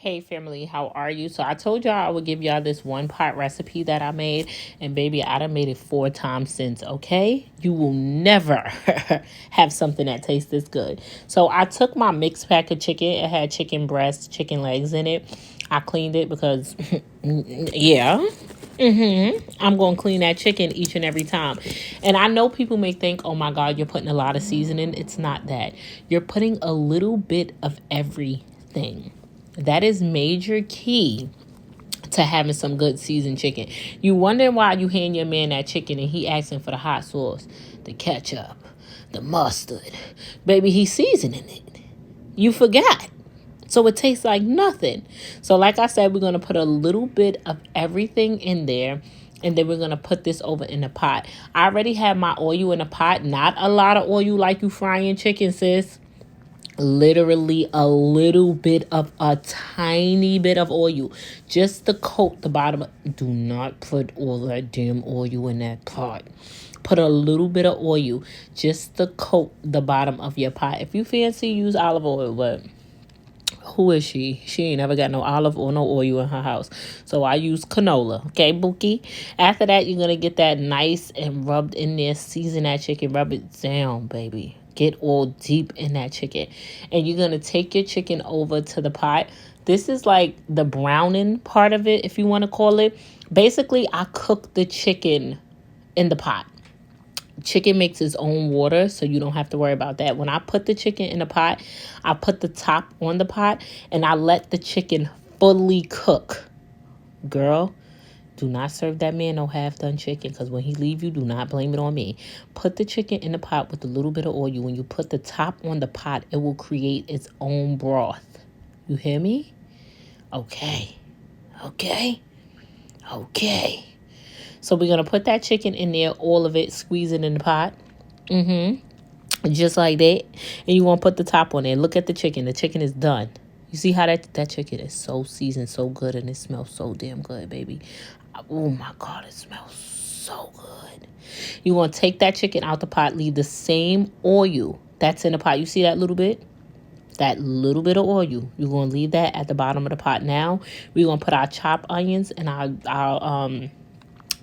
Hey family, how are you? So I told y'all I would give y'all this one pot recipe that I made, and baby, I done made it 4 times since, okay? You will never have something that tastes this good. So I took my mixed pack of chicken. It had chicken breasts, chicken legs in it. I cleaned it because, yeah. I'm going to clean that chicken each and every time. And I know people may think, oh my God, you're putting a lot of seasoning. It's not that. You're putting a little bit of everything. That is major key to having some good seasoned chicken. You wonder why you hand your man that chicken and he asking for the hot sauce, the ketchup, the mustard. Baby, he's seasoning it. You forgot. So it tastes like nothing. So like I said, we're going to put a little bit of everything in there. And then we're going to put this over in the pot. I already have my oil in the pot. Not a lot of oil like you frying chicken, sis. Literally a little bit of a tiny bit of oil. Just to coat the bottom. Do not put all that damn oil in that pot. Put a little bit of oil just to coat the bottom of your pot. If you fancy, use olive oil, but who is she? She ain't never got no olive or no oil in her house. So I use canola. Okay, Bookie? After that, you're going to get that nice and rubbed in there. Season that chicken. Rub it down, baby. Get all deep in that chicken. And you're going to take your chicken over to the pot. This is like the browning part of it, if you want to call it. Basically, I cook the chicken in the pot. Chicken makes its own water, so you don't have to worry about that. When I put the chicken in the pot, I put the top on the pot and I let the chicken fully cook. Girl, do not serve that man no half-done chicken, because when he leave you, do not blame it on me. Put the chicken in the pot with a little bit of oil. When you put the top on the pot, it will create its own broth. You hear me? Okay. So we're going to put that chicken in there, all of it, squeeze it in the pot. Just like that. And you want to put the top on there. Look at the chicken. The chicken is done. You see how that chicken is so seasoned, so good, and it smells so damn good, baby. Oh my God, it smells so good. You want to take that chicken out the pot, leave the same oil that's in the pot. You see that little bit? That little bit of oil. You're going to leave that at the bottom of the pot. Now, we're going to put our chopped onions and our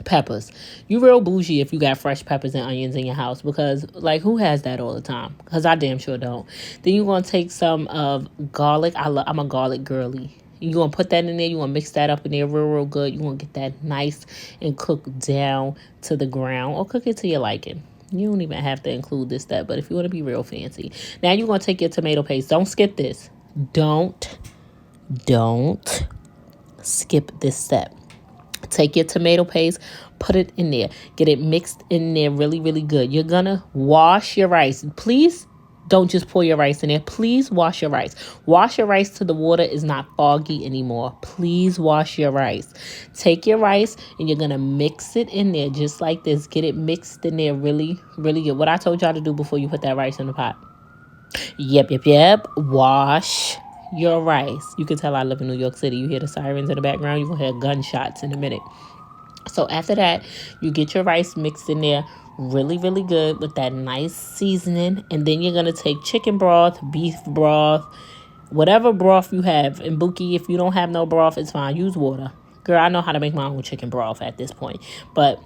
peppers. You real bougie if you got fresh peppers and onions in your house, because like who has that all the time? Because I damn sure don't. Then you're going to take some of garlic. I'm a garlic girly. You're going to put that in there. You're going to mix that up in there real good. You're going to get that nice and cooked down to the ground, or cook it to your liking. You don't even have to include this step, but if you want to be real fancy. Now you're going to take your tomato paste. Don't skip this. Don't skip this step. Take your tomato paste, put it in there. Get it mixed in there really, really good. You're going to wash your rice. Please don't just pour your rice in there. Please wash your rice. Wash your rice till the water is not foggy anymore. Please wash your rice. Take your rice and you're going to mix it in there just like this. Get it mixed in there really, really good. What I told y'all to do before you put that rice in the pot. Yep. Wash your rice. You can tell I live in New York City. You hear the sirens in the background. You're going to hear gunshots in a minute. So after that, you get your rice mixed in there really, really good with that nice seasoning. And then you're going to take chicken broth, beef broth, whatever broth you have. And Bookie, if you don't have no broth, it's fine. Use water. Girl, I know how to make my own chicken broth at this point. But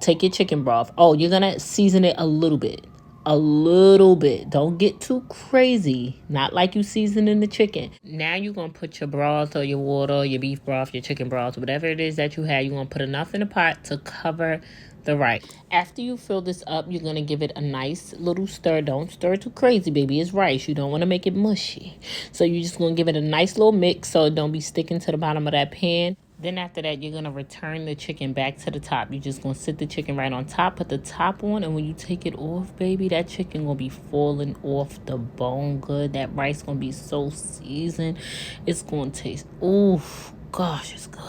take your chicken broth. Oh, you're going to season it a little bit. A little bit. Don't get too crazy. Not like you seasoning the chicken. Now you're going to put your broth or your water, or your beef broth, your chicken broth, whatever it is that you have. You're going to put enough in the pot to cover the rice. After you fill this up, you're going to give it a nice little stir. Don't stir too crazy, baby. It's rice. You don't want to make it mushy. So you're just going to give it a nice little mix so it don't be sticking to the bottom of that pan. Then after that, you're going to return the chicken back to the top. You're just going to sit the chicken right on top, put the top on, and when you take it off, baby, that chicken going to be falling off the bone good. That rice going to be so seasoned. It's going to taste, oof, gosh, it's good.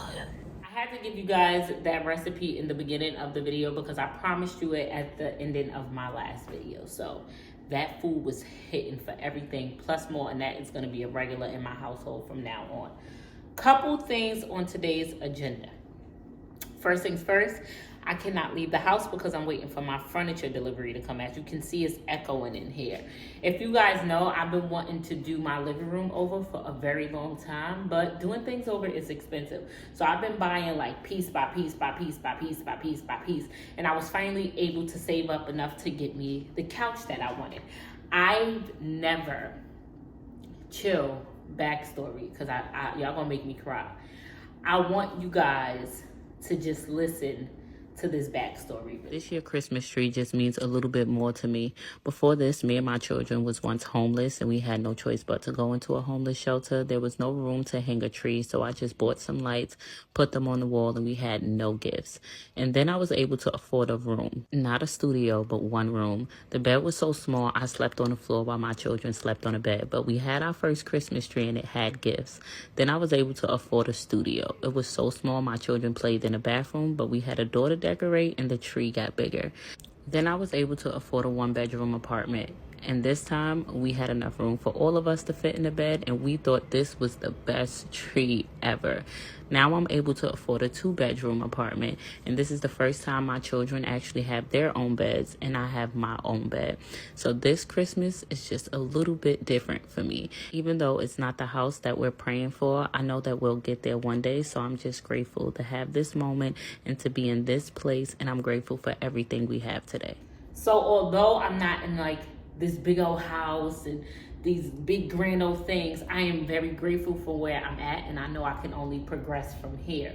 I had to give you guys that recipe in the beginning of the video because I promised you it at the ending of my last video. So that food was hitting for everything, plus more, and that is going to be a regular in my household from now on. Couple things on today's agenda. first things first, I cannot leave the house because I'm waiting for my furniture delivery to come. As you can see, it's echoing in here. If you guys know, I've been wanting to do my living room over for a very long time, but doing things over is expensive. So I've been buying like piece by piece by piece by piece by piece by piece, and I was finally able to save up enough to get me the couch that I wanted. I've never, chill, backstory, because y'all gonna make me cry. I want you guys to just listen to this backstory. This year Christmas tree just means a little bit more to me. Before this, me and my children was once homeless, and we had no choice but to go into a homeless shelter. There was no room to hang a tree, so I just bought some lights, put them on the wall, and we had no gifts. And then I was able to afford a room, not a studio, but one room. The bed was so small, I slept on the floor while my children slept on the bed. But we had our first Christmas tree, and it had gifts. Then I was able to afford a studio. It was so small, my children played in the bathroom, but we had a door to decorate, and the tree got bigger. Then I was able to afford a 1-bedroom apartment. And this time, we had enough room for all of us to fit in the bed, and we thought this was the best tree ever. Now I'm able to afford a 2-bedroom apartment, and this is the first time my children actually have their own beds, and I have my own bed. So this Christmas is just a little bit different for me. Even though it's not the house that we're praying for, I know that we'll get there one day, so I'm just grateful to have this moment and to be in this place, and I'm grateful for everything we have today. So although I'm not in like this big old house and these big grand old things, I am very grateful for where I'm at, and I know I can only progress from here.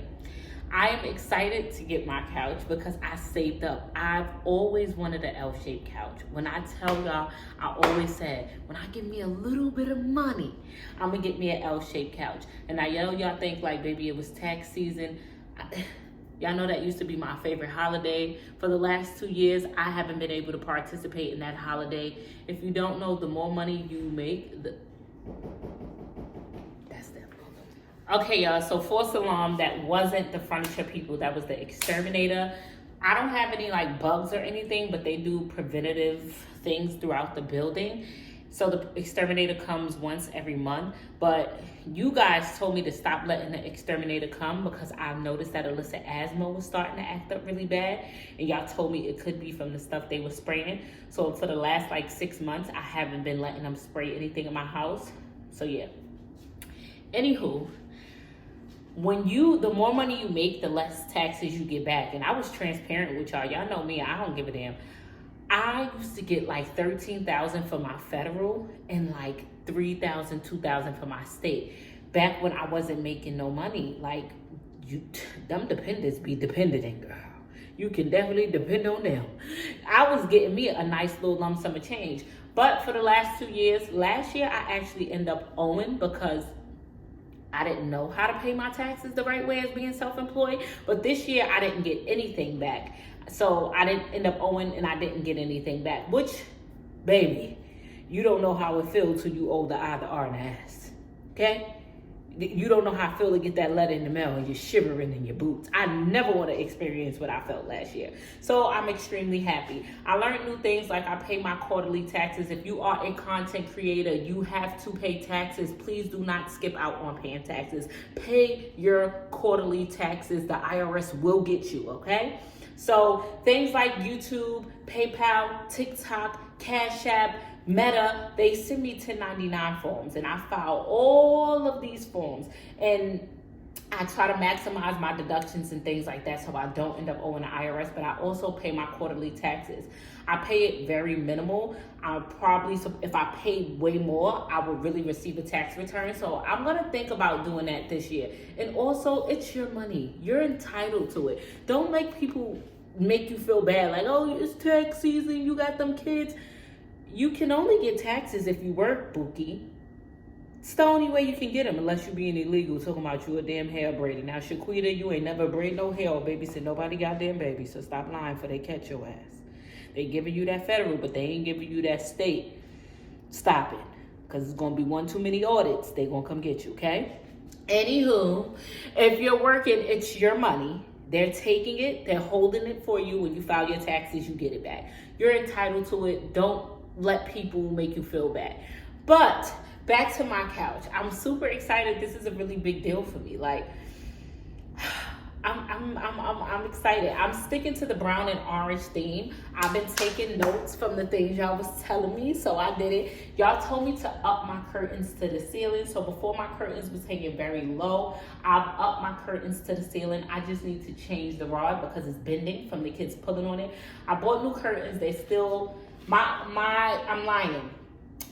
I am excited to get my couch because I saved up. I've always wanted an L-shaped couch. When I tell y'all, I always said, when I get me a little bit of money, I'm gonna get me an L-shaped couch. And I know y'all think like, baby, it was tax season. Y'all know that used to be my favorite holiday. For the last 2 years, I haven't been able to participate in that holiday. If you don't know, the more money you make, that's them. Okay, y'all, so false alarm, that wasn't the furniture people, that was the exterminator. I don't have any like bugs or anything, but they do preventative things throughout the building. So the exterminator comes once every month, but you guys told me to stop letting the exterminator come because I've noticed that Alyssa asthma was starting to act up really bad, and y'all told me it could be from the stuff they were spraying. So for the last like 6 months, I haven't been letting them spray anything in my house. So yeah. Anywho, the more money you make, the less taxes you get back. And I was transparent with y'all. Y'all know me, I don't give a damn. I used to get like $13,000 for my federal and like $3,000, $2,000 for my state. Back when I wasn't making no money, like them dependents be dependent, girl. You can definitely depend on them. I was getting me a nice little lump sum of change. But for the last 2 years, last year I actually ended up owing because I didn't know how to pay my taxes the right way as being self-employed. But this year I didn't get anything back. So I didn't end up owing, and I didn't get anything back, which, baby, you don't know how it feels till you owe the I, the R, and the S, okay? You don't know how I feel to get that letter in the mail and you're shivering in your boots. I never want to experience what I felt last year. So I'm extremely happy. I learned new things, like I pay my quarterly taxes. If you are a content creator, you have to pay taxes. Please do not skip out on paying taxes. Pay your quarterly taxes. The IRS will get you, okay? So things like YouTube, PayPal, TikTok, Cash App, Meta, they send me 1099 forms, and I file all of these forms, and I try to maximize my deductions and things like that so I don't end up owing the IRS, but I also pay my quarterly taxes. I pay it very minimal. If I paid way more, I would really receive a tax return. So I'm gonna think about doing that this year. And also, it's your money. You're entitled to it. Don't make people make you feel bad, like, oh, it's tax season, you got them kids. You can only get taxes if you work, Bookie. It's the only way you can get them, unless you being illegal, talking about you a damn hair braiding. Now, Shaquita, you ain't never braid no hair or babysit nobody goddamn baby, so stop lying before they catch your ass. They giving you that federal, but they ain't giving you that state. Stop it, because it's going to be one too many audits. They going to come get you, okay? Anywho, if you're working, it's your money. They're taking it. They're holding it for you. When you file your taxes, you get it back. You're entitled to it. Don't let people make you feel bad. But back to my couch. I'm super excited. This is a really big deal for me. Like, I'm excited. I'm sticking to the brown and orange theme. I've been taking notes from the things y'all was telling me, so I did it. Y'all told me to up my curtains to the ceiling. So before my curtains was hanging very low, I've upped my curtains to the ceiling. I just need to change the rod because it's bending from the kids pulling on it. I bought new curtains. They still, I'm lying.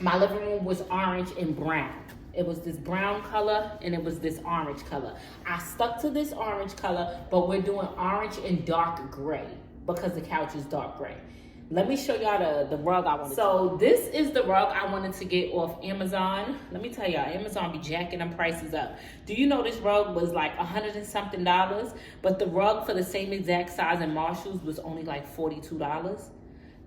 My living room was orange and brown. It was this brown color and it was this orange color. I stuck to this orange color, but we're doing orange and dark gray because the couch is dark gray. Let me show y'all the rug I wanted. So this is the rug I wanted to get off Amazon. Let me tell y'all, Amazon be jacking them prices up. Do you know this rug was like $100 and something, but the rug for the same exact size in Marshall's was only like $42.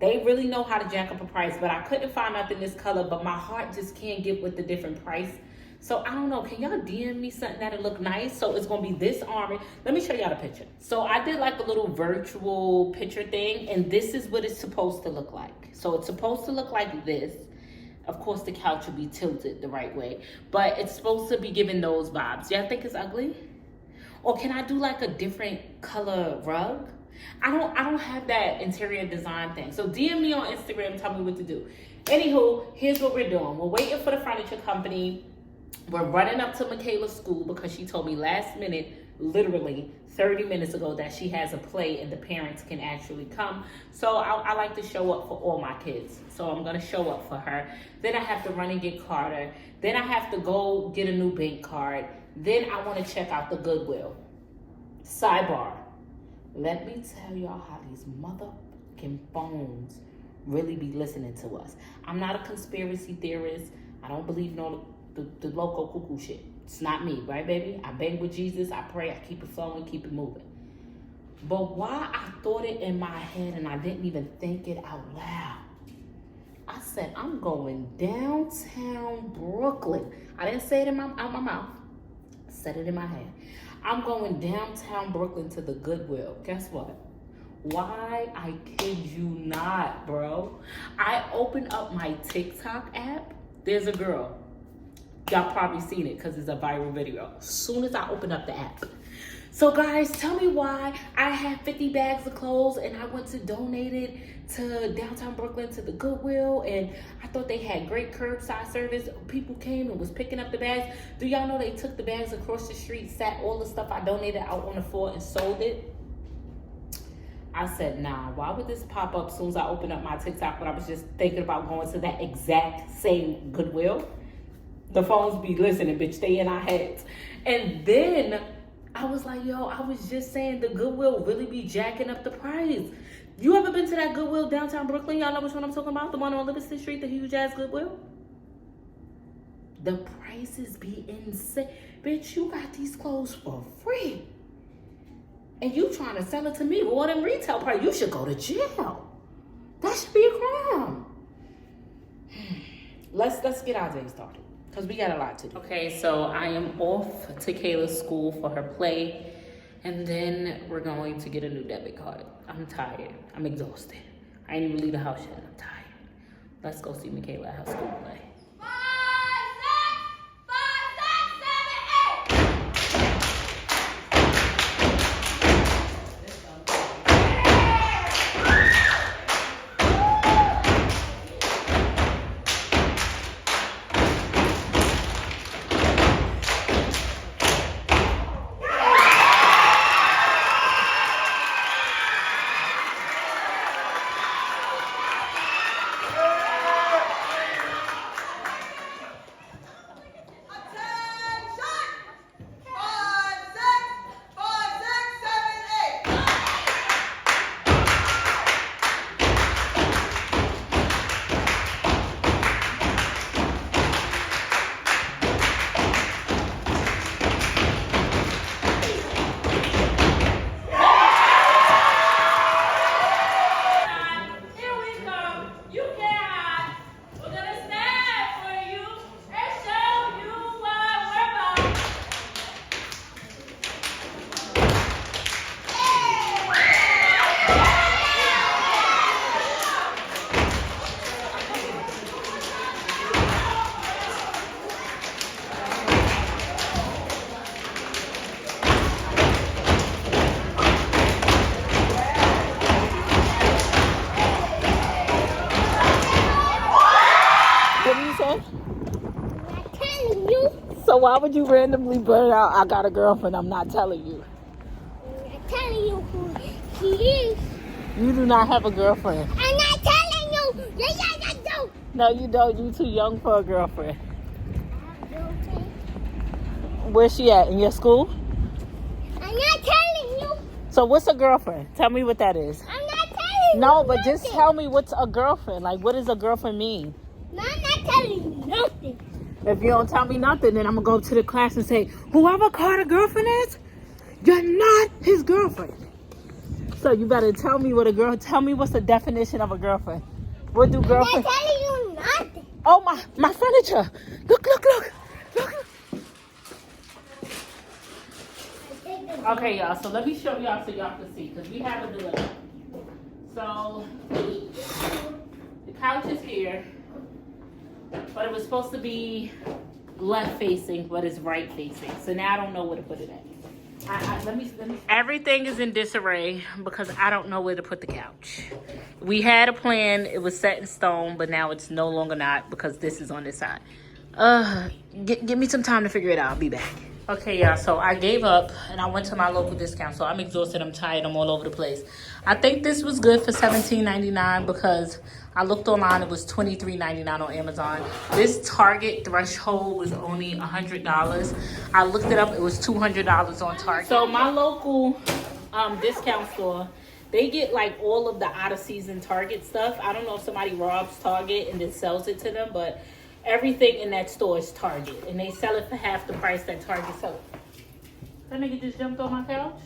They really know how to jack up a price, but I couldn't find nothing this color, but my heart just can't get with the different price. So I don't know, can y'all DM me something that'll look nice? So it's gonna be this orange. Let me show y'all the picture. So I did like a little virtual picture thing, and this is what it's supposed to look like. So it's supposed to look like this. Of course, the couch will be tilted the right way, but it's supposed to be giving those vibes. Y'all think it's ugly? Or can I do like a different color rug? I don't have that interior design thing. So DM me on Instagram, tell me what to do. Anywho, here's what we're doing. We're waiting for the furniture company. We're running up to Makayla's school because she told me last minute, literally 30 minutes ago, that she has a play and the parents can actually come. So I like to show up for all my kids. So I'm gonna show up for her. Then I have to run and get Karter. Then I have to go get a new bank card. Then I wanna check out the Goodwill. Sidebar. Let me tell y'all how these motherfucking phones really be listening to us. I'm not a conspiracy theorist. I don't believe in all the loco cuckoo shit. It's not me, right, baby? I bang with Jesus. I pray. I keep it flowing, keep it moving. But why I thought it in my head and I didn't even think it out loud. I said, I'm going downtown Brooklyn. I didn't say it out my mouth. I said it in my head. I'm going downtown Brooklyn to the Goodwill. Guess what? Why? I kid you not, bro. I opened up my TikTok app. There's a girl. Y'all probably seen it because it's a viral video. As soon as I opened up the app. So guys, tell me why I had 50 bags of clothes and I went to donate it to downtown Brooklyn to the Goodwill, and I thought they had great curbside service. People came and was picking up the bags. Do y'all know they took the bags across the street, sat all the stuff I donated out on the floor and sold it? I said, nah, why would this pop up as soon as I opened up my TikTok when I was just thinking about going to that exact same Goodwill? The phones be listening, bitch, they in our heads. And then I was like, yo, I was just saying the Goodwill really be jacking up the price. You ever been to that Goodwill downtown Brooklyn? Y'all know which one I'm talking about? The one on Livingston Street, the huge ass Goodwill? The prices be insane. Bitch, you got these clothes for free. And you trying to sell it to me more than retail price. You should go to jail. That should be a crime. Let's get our day started, because we got a lot to do. Okay, so I am off to Kayla's school for her play, and then we're going to get a new debit card. I'm tired. I'm exhausted. I ain't even leave the house yet. I'm tired. Let's go see Makayla at her school play. why would you randomly blurt out, I got a girlfriend, I'm not telling you? I'm not telling you who she is. You do not have a girlfriend. I'm not telling you. Yes, I do. No, you don't. You too young for a girlfriend. I have a girlfriend. Where's she at? In your school? I'm not telling you. So what's a girlfriend? Tell me what that is. I'm not telling you. No, but nothing. just tell me what's a girlfriend. Like, what does a girlfriend mean? No, I'm not telling you nothing. If you don't tell me nothing, then I'm going to go up to the class and say, whoever Karter girlfriend is, you're not his girlfriend. So you better tell me tell me what's the definition of a girlfriend. What do girlfriends... I'm not telling you nothing. Oh, my furniture. Look. Okay, y'all, so let me show y'all so y'all can see, because we have a dilemma. So, the couch is here, but it was supposed to be left facing, but it's right facing. So now I don't know where to put it at. Let me. Everything is in disarray because I don't know where to put the couch. We had a plan, it was set in stone, but now it's no longer not because this is on this side. Give me some time to figure it out. I'll be back. Okay, y'all, so I gave up and I went to my local discount. So I'm exhausted, I'm tired, I'm all over the place. I think this was good for $17.99 because I looked online, it was $23.99 on Amazon. This Target threshold was only $100. I looked it up, it was $200 on Target. So my local discount store, they get like all of the out of season Target stuff. I don't know if somebody robs Target and then sells it to them, but everything in that store is Target, and they sell it for half the price that Target sells it. That nigga just jumped on my couch.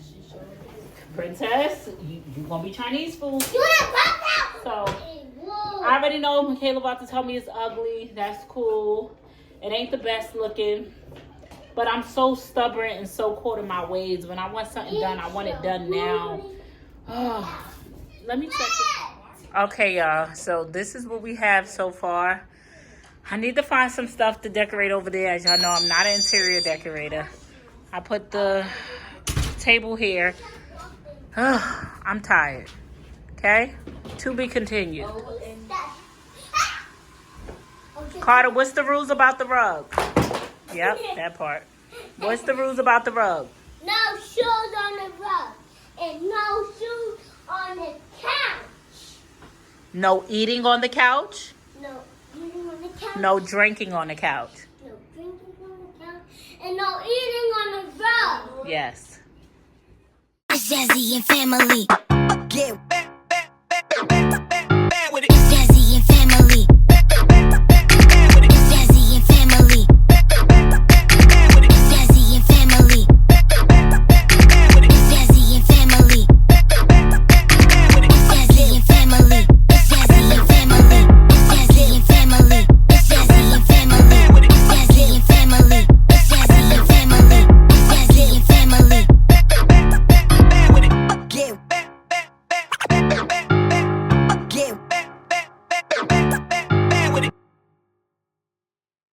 Princess, you gonna be Chinese food. So I already know Makayla about to tell me it's ugly. That's cool. It ain't the best looking, but I'm so stubborn and so caught in my ways. When I want something done, I want it done now. Oh, let me check this. Okay, y'all. So this is what we have so far. I need to find some stuff to decorate over there. As y'all know, I'm not an interior decorator. I put the table here. I'm tired. Okay? To be continued. Karter, what's the rules about the rug? Yep, that part. What's the rules about the rug? No shoes on the rug. And no shoes on the couch. No eating on the couch? No eating on the couch. No drinking on the couch. No drinking on the couch. And no eating on the rug. Yes. It's Jazzy and family. Yeah.